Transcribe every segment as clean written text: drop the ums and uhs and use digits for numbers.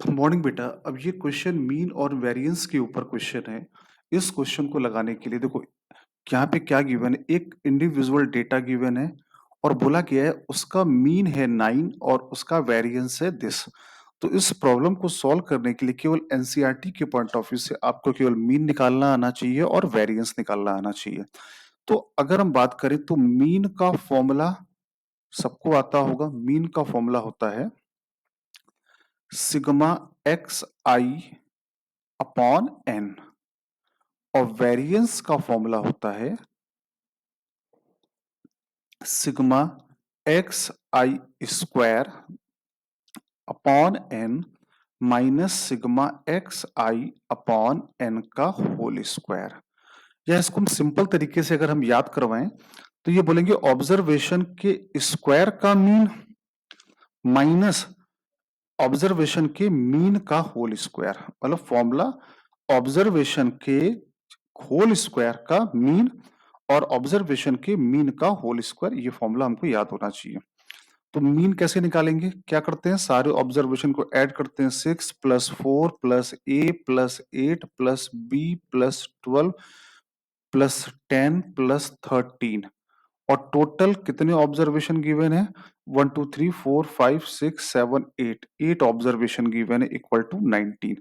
Morning बेटा। अब ये क्वेश्चन मीन और वेरिएंस के ऊपर क्वेश्चन है। इस क्वेश्चन को लगाने के लिए देखो यहाँ पे क्या गिवन है, एक इंडिविजुअल डेटा गिवन है और बोला गया है उसका मीन है 9 और उसका वेरिएंस है दिस। तो इस प्रॉब्लम को सॉल्व करने के लिए केवल एनसीईआरटी के पॉइंट ऑफ व्यू से आपको केवल मीन निकालना आना चाहिए और वेरिएंस निकालना आना चाहिए। तो अगर हम बात करें तो मीन का फॉर्मूला सबको आता होगा। मीन का फॉर्मूला होता है sigma x i upon n और वेरिएंस का फॉर्मूला होता है sigma x i square upon n minus sigma x i upon n का होल स्क्वायर। या इसको हम सिंपल तरीके से अगर हम याद करवाएं तो ये बोलेंगे ऑब्जर्वेशन के स्क्वायर का मीन माइनस ऑब्जर्वेशन के मीन का होल स्क्वायर। मतलब फॉर्मूला ऑब्जर्वेशन के होल स्क्वायर का मीन और ऑब्जर्वेशन के मीन का होल स्क्वायर, ये फॉर्मूला हमको याद होना चाहिए। तो मीन कैसे निकालेंगे, क्या करते हैं, सारे ऑब्जर्वेशन को ऐड करते हैं। 6 plus 4 plus a plus 8 plus b plus 12 plus 10 plus 13 और टोटल कितने ऑब्जर्वेशन गिवन है 1 2 3 4 5 6 7 8 8 ऑब्जर्वेशन गिवन है इक्वल टू 19।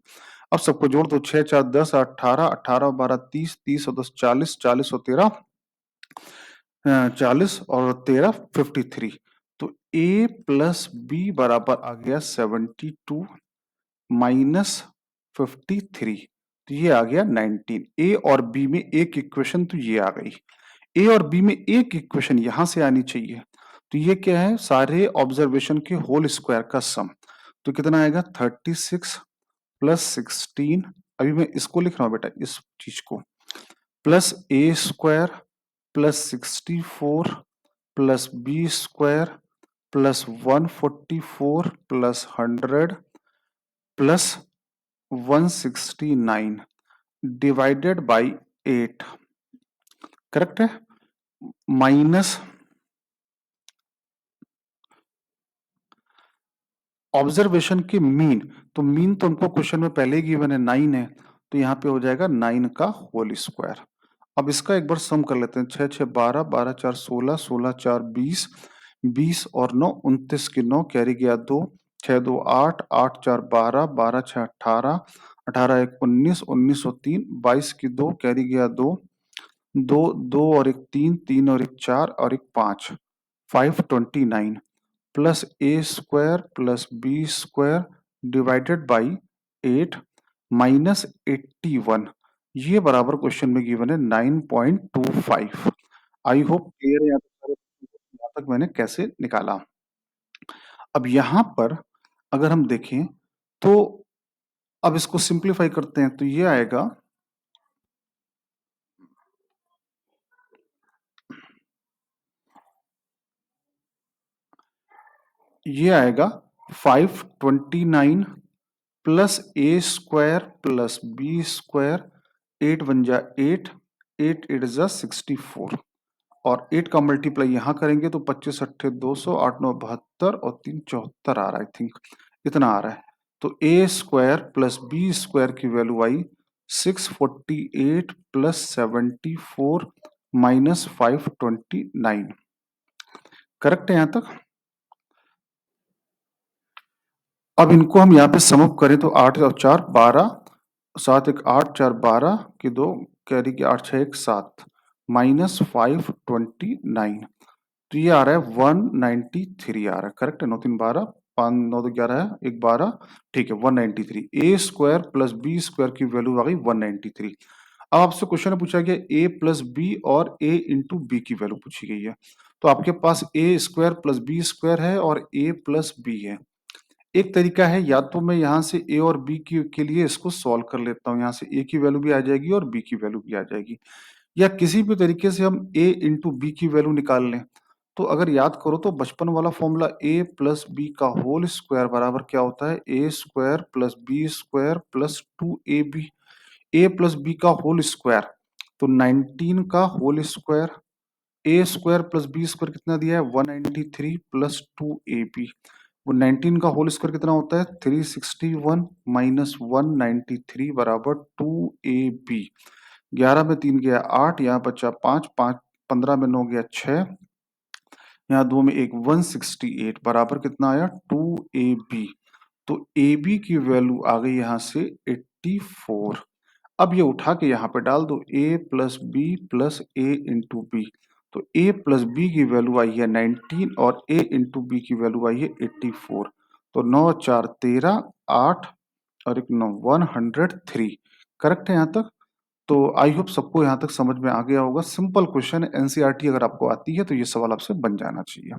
अब सबको जोड़ दो, 6 4 10 18 18 12 30 30 और 10 40 40 और 13 40 और 13 53। तो a प्लस बी बराबर आ गया 72 माइनस 53। तो ये आ गया 19। ए और बी में एक इक्वेशन तो ये आ गई। ए और बी में एक इक्वेशन यहां से आनी चाहिए। तो ये क्या है, सारे ऑब्जर्वेशन के होल स्क्वायर का सम। तो कितना आएगा 36 प्लस 16। अभी मैं इसको लिख रहा हूं बेटा, इस चीज को, plus a square plus 64 plus B square plus 144 plus 100 plus 169 divided by 8। Correct है। माइनस ऑब्जर्वेशन के मीन। तो मीन तो हमको क्वेश्चन में पहले ही गिवन है 9 है, तो यहाँ पे हो जाएगा 9 का होल स्क्वायर। अब इसका एक बार सम कर लेते हैं। 6 6 12 12 4 16 16 4 20 20 और 9 29 की 9 कैरी गया 2 6 2 8 8 4 12 12 6 18 18 1 19 19 और 3 22 की 2 कैरी गया 2 2 2 और एक 3 3 और एक 4 और एक 5 529 plus a square plus B square divided by 8 minus 81। ये बराबर क्वेश्चन में गिवन है 9.25। आई होप क्लियर है यहाँ तक मैंने कैसे निकाला। अब यहां पर अगर हम देखें तो अब इसको सिंप्लीफाई करते हैं तो ये आएगा, ये आएगा 529 plus a square plus B square 8 one जा 8 8 8 जा 64 और 8 का मल्टीप्लाई यहां करेंगे तो 25 अट्ठे 200 8 9 72 और 3 74 आ रहा है। आई थिंक इतना आ रहा है। तो ए स्क्वायर प्लस बी स्क्वायर की वैल्यू आई 648 प्लस 74 माइनस 529। करेक्ट है यहां तक। अब इनको हम यहाँ पे समअप करें तो 8 और 4 12 7 1 8 4 12 की 2 कैरी की 8 6 1 7 माइनस 529। तो ये आ रहा है 193 आ रहा है। करेक्ट है। 9 3 12 5 9 2 11 है 1 12। ठीक है 193। ए स्क्वायर प्लस बी स्क्वायर की वैल्यू आ गई 193। अब आपसे क्वेश्चन में पूछा गया ए प्लस बी और ए इंटू बी की वैल्यू पूछी गई है। तो आपके पास ए स्क्वायर प्लस बी स्क्वायर है और ए प्लस बी है। एक तरीका है, या तो मैं यहाँ से ए और बी के लिए इसको सॉल्व कर लेता हूँ, यहाँ से ए की वैल्यू भी आ जाएगी और बी की वैल्यू भी आ जाएगी, या किसी भी तरीके से हम ए इंटू बी की वैल्यू निकाल लें। तो अगर याद करो तो बचपन वाला फॉर्मूला ए प्लस बी का होल स्क्वायर बराबर क्या होता है, A square plus B square plus 2ab। A plus B का होल स्क्वायर तो 19 का whole square, A square plus B square कितना दिया है 193 प्लस 2ab वो 19 का होल स्क्वायर कितना होता है 361 माइनस 193 बराबर 2ab। 11 में 3 गया 8, यहाँ बचा 5, 5 15 में 9 गया 6, यहाँ 2 में 1 168 बराबर कितना आया 2ab। तो ab की वैल्यू आ गई यहाँ से 84। अब ये उठा के यहाँ पे डाल दो a plus b plus a into b. तो a प्लस बी की वैल्यू आई है 19 और a इंटू बी की वैल्यू आई है 84। तो 9 4 13, 8 और एक 9 103। करेक्ट है यहाँ तक। तो आई होप सबको यहाँ तक समझ में आ गया होगा। सिंपल क्वेश्चन एनसीईआरटी अगर आपको आती है तो ये सवाल आपसे बन जाना चाहिए।